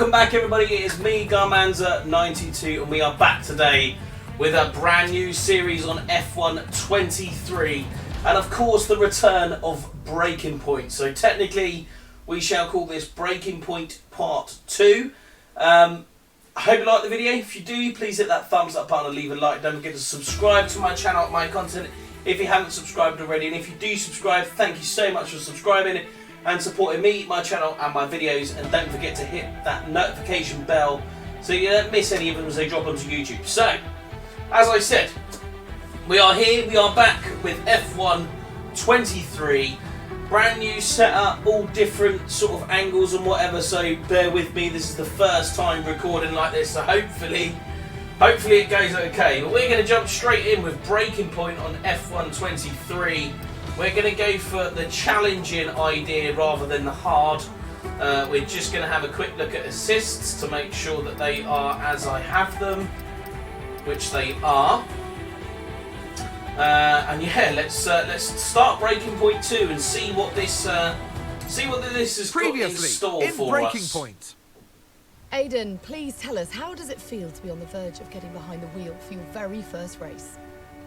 Welcome back everybody, it is me, Garmanza92, and we are back today with a brand new series on F1 23, and of course the return of Breaking Point. So technically we shall call this Breaking Point Part 2. I hope you like the video. If you do, please hit that thumbs up button and leave a like. Don't forget to subscribe to my channel, my content, if you haven't subscribed already. And if you do subscribe, thank you so much for subscribing and supporting me, my channel and my videos. And don't forget to hit that notification bell so you don't miss any of them as they drop onto YouTube. So, as I said, we are here, we are back with F1 23. Brand new setup, all different sort of angles and whatever, so bear with me. This is the first time recording like this, so hopefully it goes okay. But we're going to jump straight in with Breaking Point on F1 23. We're going to go for the challenging idea rather than the hard. We're just going to have a quick look at assists to make sure that they are as I have them, which they are. And yeah, let's start Breaking Point 2 and see what this has got in store for Breaking us. Point. Aiden, please tell us, how does it feel to be on the verge of getting behind the wheel for your very first race?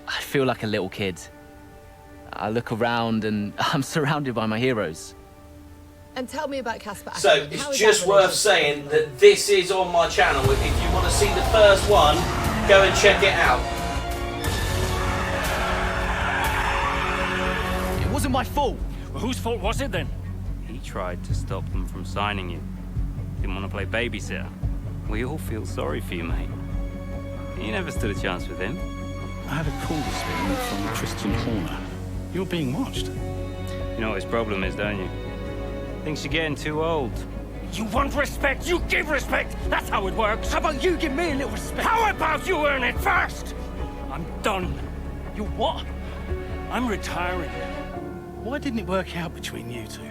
I feel like a little kid. I look around and I'm surrounded by my heroes. And tell me about Casper. So it's just worth saying that this is on my channel. If you want to see the first one, go and check it out. It wasn't my fault. Well, whose fault was it then? He tried to stop them from signing you. Didn't want to play babysitter. We all feel sorry for you, mate. You never stood a chance with him. I had a call this morning from Christian Horner. You're being watched. You know what his problem is, don't you? Thinks you're getting too old. You want respect, you give respect. That's how it works. How about you give me a little respect? How about you earn it first? I'm done. You what? I'm retiring. Why didn't it work out between you two?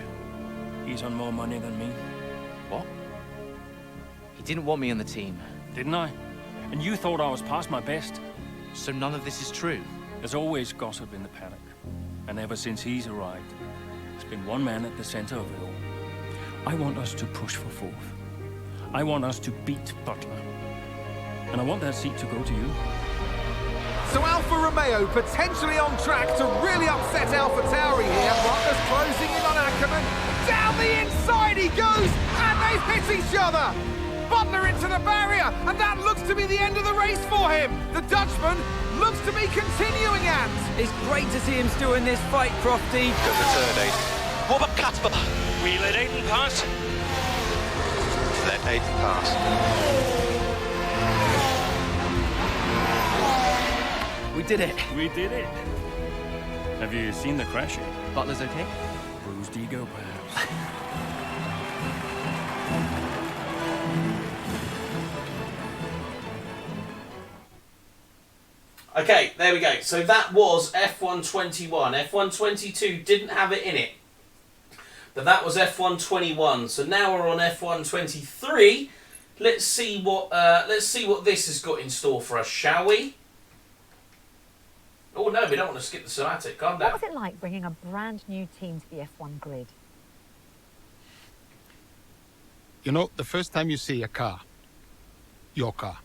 He's on more money than me. What? He didn't want me on the team. Didn't I? And you thought I was past my best? So none of this is true. There's always gossip in the paddock. And ever since he's arrived, there's been one man at the center of it all. I want us to push for fourth. I want us to beat Butler. And I want that seat to go to you. So Alfa Romeo potentially on track to really upset AlphaTauri here. Butler's closing in on Ackerman. Down the inside he goes, and they've hit each other. Butler into the barrier, and that looks to be the end of the race for him. The Dutchman looks to be continuing and... It's great to see him still in this fight, Crofty. Good return, Aiden. What about Casper? We let Aiden pass. Let Aiden pass. We did it. We did it. Have you seen the crash yet? Butler's okay? Bruised ego, perhaps. Okay, there we go. So that was F1 21. F1 22 didn't have it in it, but that was F1 21. So now we're on F1 23. Let's see what this has got in store for us, shall we? Oh no, we don't want to skip the cinematic. Calm down. What was it like bringing a brand new team to the F1 grid? You know, the first time you see a car, your car,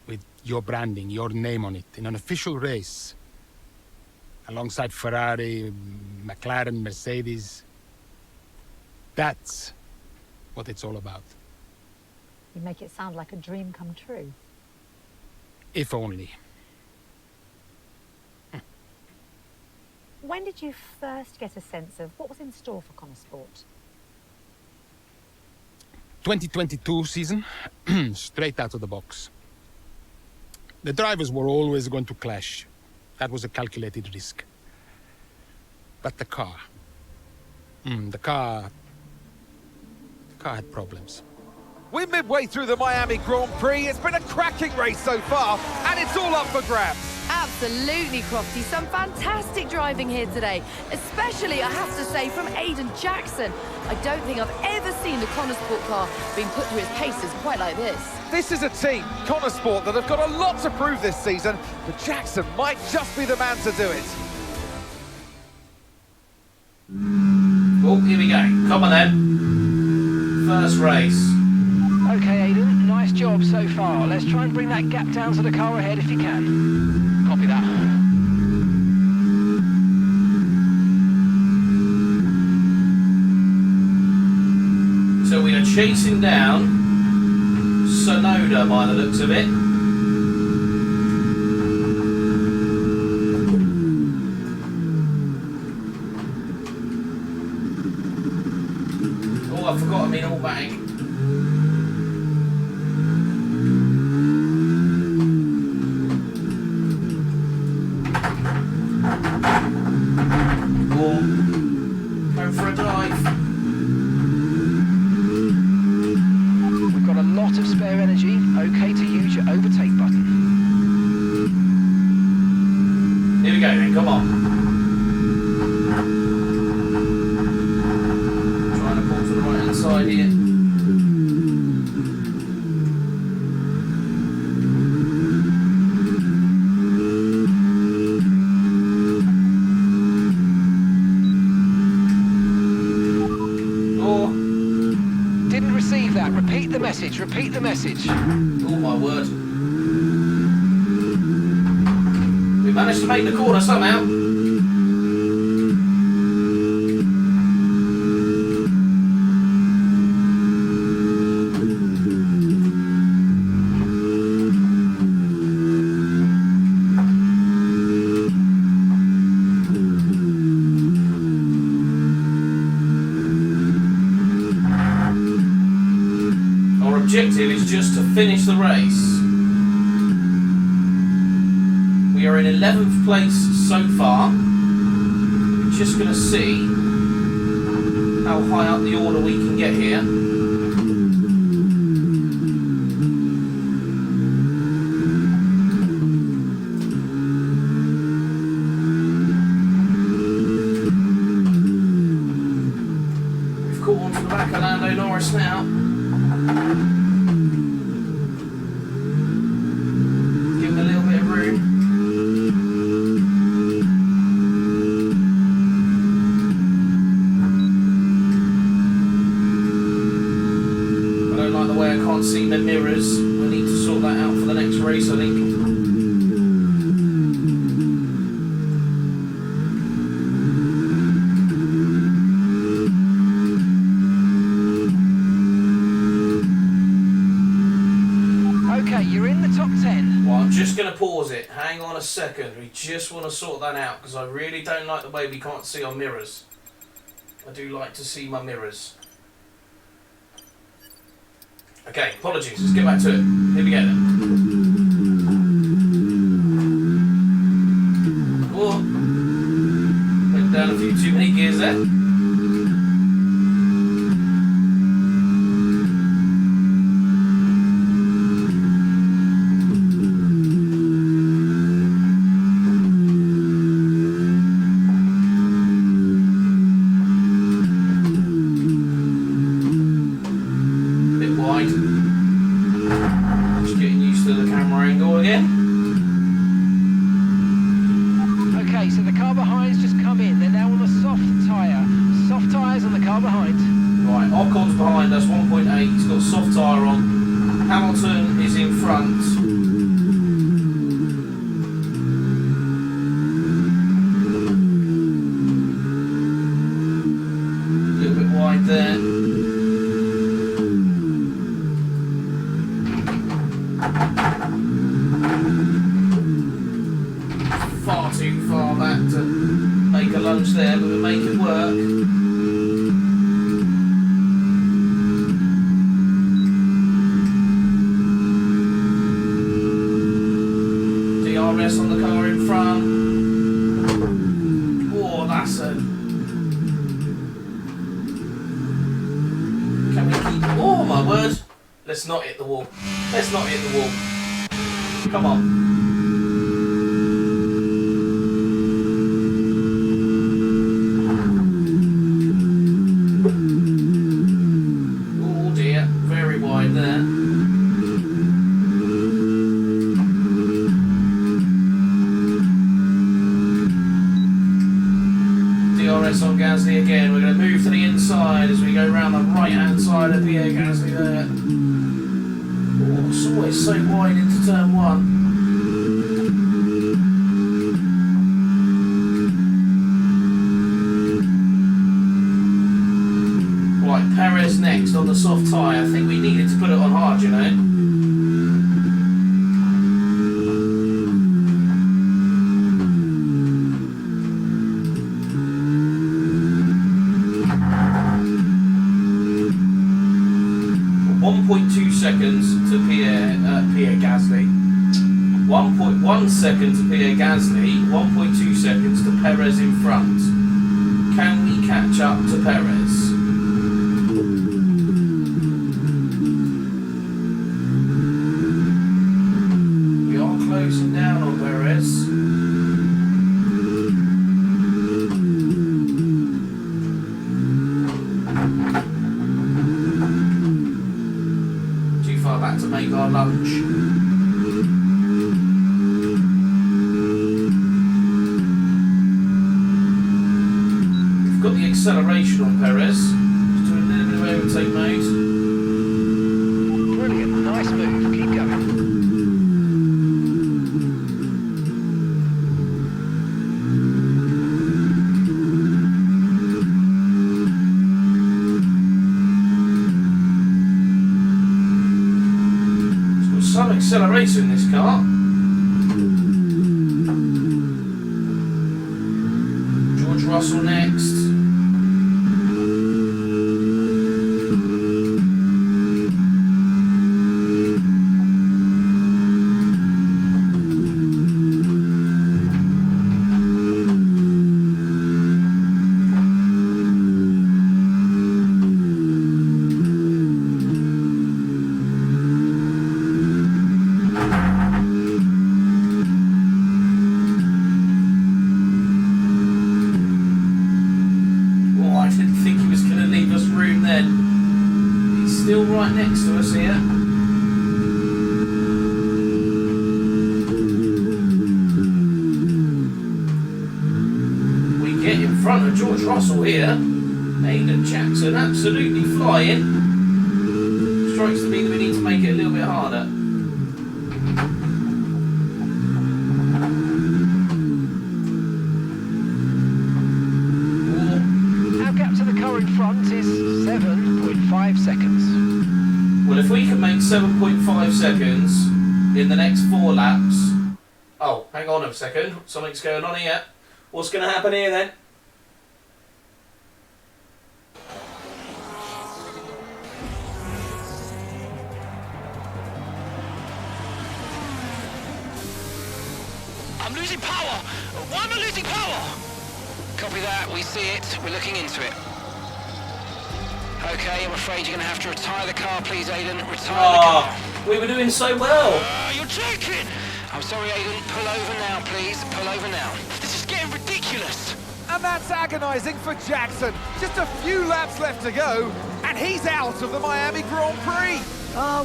with your branding, your name on it, in an official race, alongside Ferrari, McLaren, Mercedes, that's what it's all about. You make it sound like a dream come true. If only. When did you first get a sense of what was in store for Konnersport? 2022 season, straight out of the box. The drivers were always going to clash. That was a calculated risk. But the car... the car had problems. We're midway through the Miami Grand Prix. It's been a cracking race so far, and it's all up for grabs. Absolutely, Crofty. Some fantastic driving here today, especially, I have to say, from Aiden Jackson. I don't think I've ever seen the Konnersport car being put through its paces quite like this. This is a team, Konnersport, that have got a lot to prove this season, but Jackson might just be the man to do it. Oh, here we go. Come on then. First race. Okay, Aiden, nice job so far. Let's try and bring that gap down to the car ahead if you can. Copy that. So we are chasing down Sonoda by the looks of it. Oh, I forgot I'm in all bag. Oh, go for a dive. Of spare energy, okay to use your overtake button. Here we go then, come on. Trying to pull to the right hand side here. Repeat the message, repeat the message. Oh my word. We managed to make the corner somehow. Objective is just to finish the race. We are in 11th place so far. We're just going to see how high up the order we can get here. We've caught onto the back of Lando Norris now. See the mirrors. We need to sort that out for the next race, I think. Okay, you're in the top 10. Well, I'm just going to pause it. Hang on a second. We just want to sort that out because I really don't like the way we can't see our mirrors. I do like to see my mirrors. Okay, apologies, let's get back to it. Here we go then. Oh, went down a few too many gears there. Behind us, 1.8, he's got a soft tyre on. Hamilton is in front. A little bit wide there. Far too far back to make a lunge there, but we'll make it work. On the car in front. Oh, that's a... Can we keep... Oh, my word. Let's not hit the wall. Let's not hit the wall. Come on. Oh, dear. Very wide there. On Gasly again. We're going to move to the inside as we go around the right hand side of Pierre Gasly there. Oh, it's always so wide into turn one. Right, Perez next on the soft tyre. I think we needed to put it on hard, you know. 1.2 seconds to Pierre Gasly. 1.1 second to Pierre Gasly. 1.2 seconds to Perez in front. Can we catch up to Perez? We are closing down on Perez. Back to make our lunch. We've got the acceleration on Perez. Just doing a little bit of overtake mode. Brilliant, nice move, keep going. Some acceleration in this car. George Russell next. Still right next to us here. We get in front of George Russell here. Aiden Jackson absolutely flying. Strikes to me that we need to make it a little bit harder. Our gap to the car in front is 7.5 seconds. Well, if we can make 7.5 seconds in the next 4 laps... Oh, hang on a second. Something's going on here. What's going to happen here then? I'm losing power! Why am I losing power? Copy that, we see it. We're looking into it. Okay, I'm afraid you're going to have to retire the car, please, Aiden. Retire the car. We were doing so well. You're joking! I'm sorry, Aiden. Pull over now, please. Pull over now. This is getting ridiculous. And that's agonising for Jackson. Just a few laps left to go, and he's out of the Miami Grand Prix.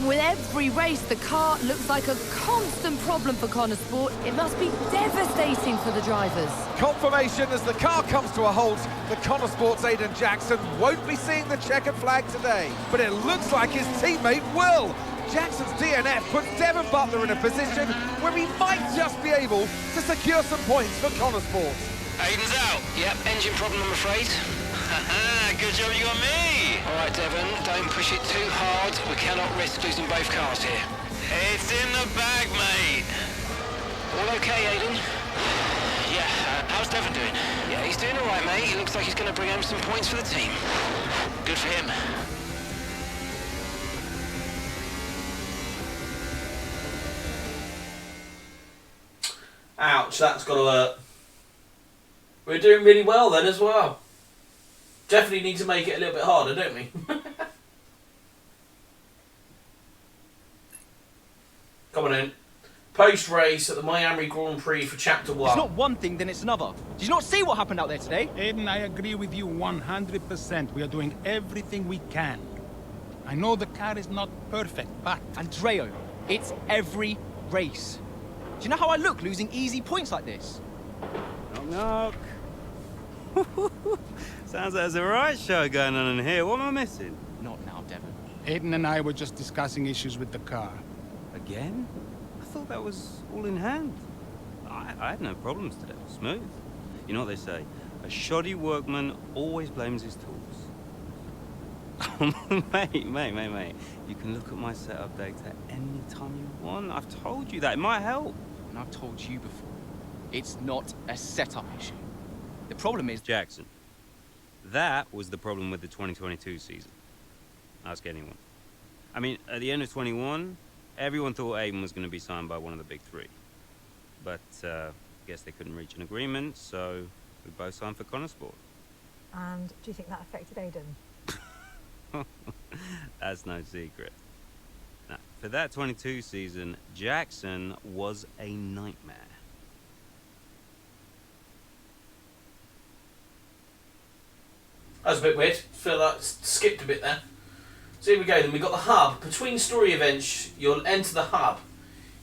With every race, the car looks like a constant problem for Konnersport. It must be devastating for the drivers. Confirmation as the car comes to a halt. The Konnersport's Aiden Jackson won't be seeing the checkered flag today, but it looks like his teammate will. Jackson's DNF puts Devon Butler in a position where he might just be able to secure some points for Konnersport. Aiden's out. Yep, engine problem, I'm afraid. Good job you got me. All right, Devon, don't push it too hard. We cannot risk losing both cars here. It's in the bag, mate. All okay, Aiden? Yeah, how's Devon doing? Yeah, he's doing all right, mate. He looks like he's going to bring home some points for the team. Good for him. Ouch, that's got to hurt. We're doing really well then as well. Definitely need to make it a little bit harder, don't we? Come on in. Post-race at the Miami Grand Prix for Chapter 1. It's not one thing, then it's another. Did you not see what happened out there today? Aiden, I agree with you 100%. We are doing everything we can. I know the car is not perfect, but... Andreo, it's every race. Do you know how I look losing easy points like this? Knock, knock. Sounds like there's a right show going on in here. What am I missing? Not now, Devon. Aiden and I were just discussing issues with the car. Again? I thought that was all in hand. I had no problems today. Smooth. You know what they say? A shoddy workman always blames his tools. mate. You can look at my setup data any time you want. I've told you that. It might help. And I've told you before, it's not a setup issue. The problem is... Jackson, that was the problem with the 2022 season. Ask anyone. I mean, at the end of 21, everyone thought Aiden was going to be signed by one of the big three. But, guess they couldn't reach an agreement, so we both signed for Konnersport. And do you think that affected Aiden? That's no secret. Now, for that 22 season, Jackson was a nightmare. That was a bit weird. Feel like skipped a bit there. So here we go then. We've got the hub. Between story events, you'll enter the hub.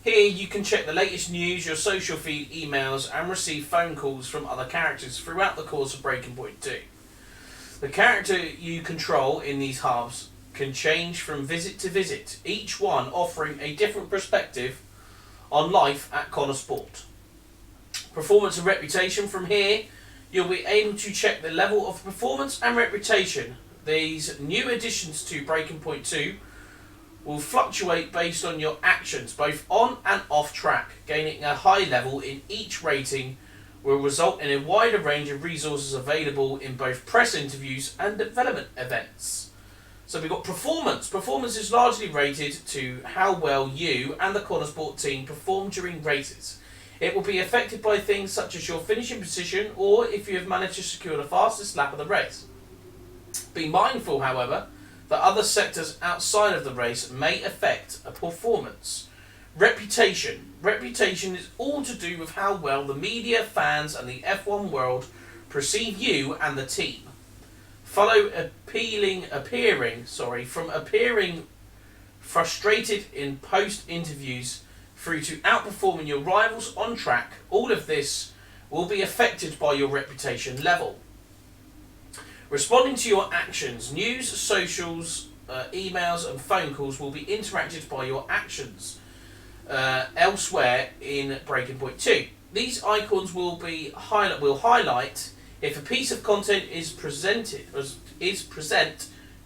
Here you can check the latest news, your social feed, emails, and receive phone calls from other characters throughout the course of Breaking Point 2. The character you control in these hubs can change from visit to visit, each one offering a different perspective on life at Konnersport. Performance and reputation. From here, you'll be able to check the level of performance and reputation. These new additions to Breaking Point 2 will fluctuate based on your actions, both on and off track. Gaining a high level in each rating will result in a wider range of resources available in both press interviews and development events. So we've got performance. Performance is largely rated to how well you and the Konnersport team perform during races. It will be affected by things such as your finishing position or if you have managed to secure the fastest lap of the race. Be mindful, however, that other sectors outside of the race may affect a performance. Reputation. Reputation is all to do with how well the media, fans and the F1 world perceive you and the team. Follow from appearing frustrated in post-interviews through to outperforming your rivals on track. All of this will be affected by your reputation level. Responding to your actions. News, socials, emails and phone calls will be interacted by your actions elsewhere in Breaking Point 2. These icons will highlight if a piece of content is present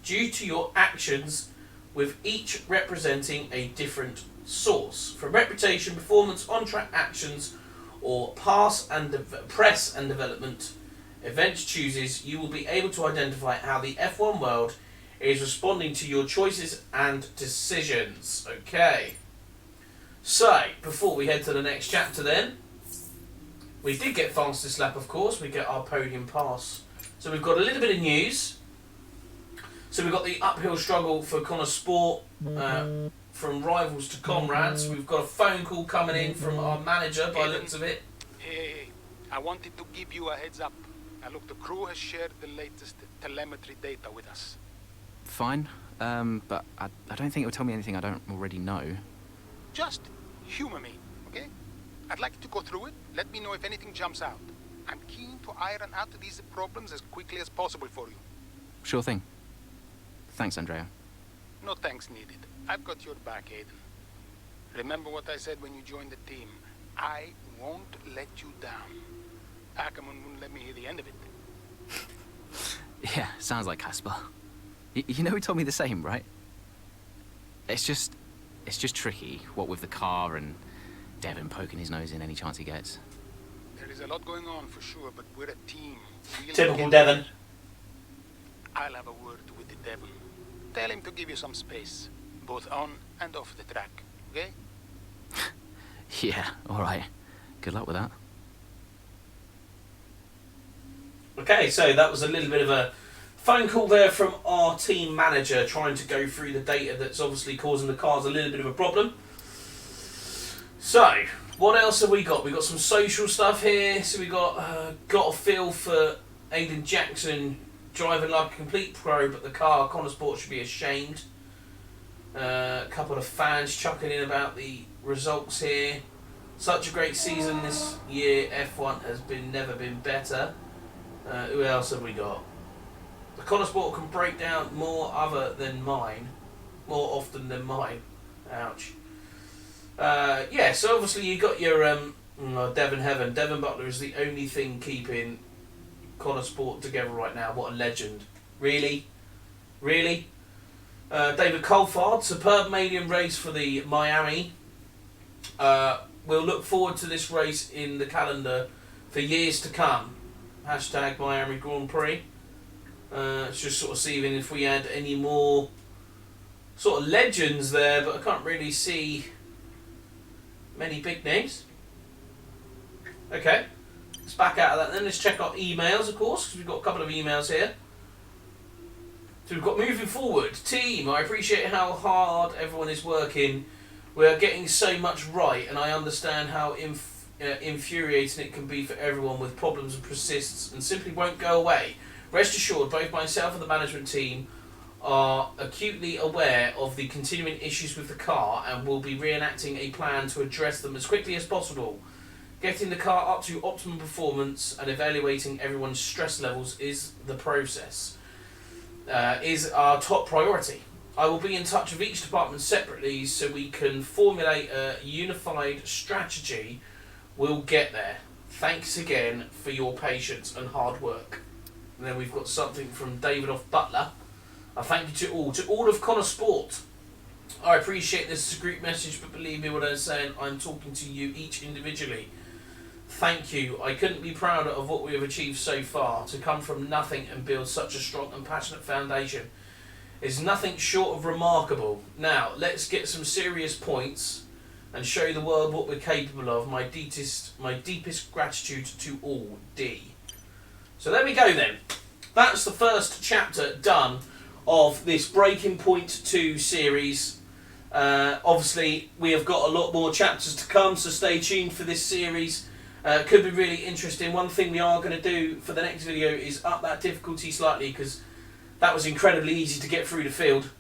due to your actions, with each representing a different source. For reputation, performance, on-track actions, or press and development events chooses, you will be able to identify how the F1 world is responding to your choices and decisions. Okay. So, before we head to the next chapter then, we did get fastest lap, of course. We get our podium pass. So we've got a little bit of news. So we've got the uphill struggle for Konnersport, from rivals to comrades. We've got a phone call coming in from our manager, by the looks of it. Hey, I wanted to give you a heads up. Now look, the crew has shared the latest telemetry data with us. Fine, but I don't think it'll tell me anything I don't already know. Just humor me, okay? I'd like you to go through it. Let me know if anything jumps out. I'm keen to iron out these problems as quickly as possible for you. Sure thing. Thanks, Andrea. No thanks needed. I've got your back, Aiden. Remember what I said when you joined the team. I won't let you down. Ackerman wouldn't let me hear the end of it. Yeah, sounds like Casper. You know he told me the same, right? It's just tricky, what with the car and Devon poking his nose in any chance he gets. There is a lot going on for sure, but we're a team. Typical Devon. I'll have a word with the Devon. Tell him to give you some space, both on and off the track, okay? Yeah, alright. Good luck with that. Okay, so that was a little bit of a phone call there from our team manager trying to go through the data that's obviously causing the cars a little bit of a problem. So, what else have we got? We've got some social stuff here. So we got a feel for Aiden Jackson driving like a complete pro, but the car, Konnersport, should be ashamed. A couple of fans chucking in about the results here. Such a great season this year. F1 has never been better. Who else have we got? The Konnersport can break down more often than mine. Ouch. Yeah, so obviously you got your Devon Heaven. Devon Butler is the only thing keeping Konnersport together right now. What a legend. Really? Really? David Coulthard, superb maiden race for the Miami. We'll look forward to this race in the calendar for years to come. Hashtag Miami Grand Prix. It's just sort of seeing if we had any more sort of legends there, but I can't really see many big names. Okay, let's back out of that then. Let's check our emails, of course, because we've got a couple of emails here. So we've got moving forward. Team, I appreciate how hard everyone is working. We are getting so much right, and I understand how infuriating it can be for everyone with problems and persists and simply won't go away. Rest assured, both myself and the management team are acutely aware of the continuing issues with the car and will be reenacting a plan to address them as quickly as possible. Getting the car up to optimum performance and evaluating everyone's stress levels is the process. Is our top priority. I will be in touch with each department separately so we can formulate a unified strategy. We'll get there. Thanks again for your patience and hard work. And then we've got something from David off Butler. I thank you to all of Konnersport. I appreciate this is a group message, but believe me what I'm saying, I'm talking to you each individually. Thank you. I couldn't be prouder of what we have achieved so far. To come from nothing and build such a strong and passionate foundation is nothing short of remarkable. Now, let's get some serious points and show the world what we're capable of. My deepest gratitude to all. D. So there we go then. That's the first chapter done of this Breaking Point 2 series. Obviously, we have got a lot more chapters to come, so stay tuned for this series. Could be really interesting. One thing we are going to do for the next video is up that difficulty slightly, because that was incredibly easy to get through the field.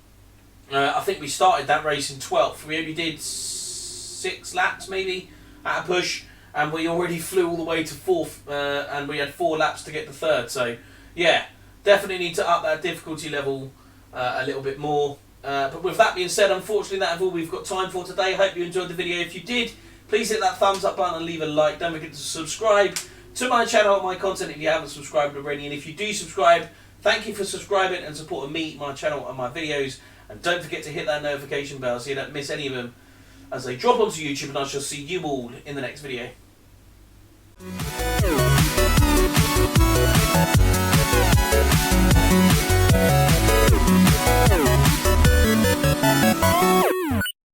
I think we started that race in 12th. We only did 6 laps maybe at a push, and we already flew all the way to 4th, and we had 4 laps to get to 3rd. So yeah, definitely need to up that difficulty level a little bit more. But with that being said, unfortunately that's all we've got time for today. Hope you enjoyed the video. If you did, please hit that thumbs up button and leave a like. Don't forget to subscribe to my channel and my content if you haven't subscribed already. And if you do subscribe, thank you for subscribing and supporting me, my channel and my videos. And don't forget to hit that notification bell so you don't miss any of them as they drop onto YouTube. And I shall see you all in the next video.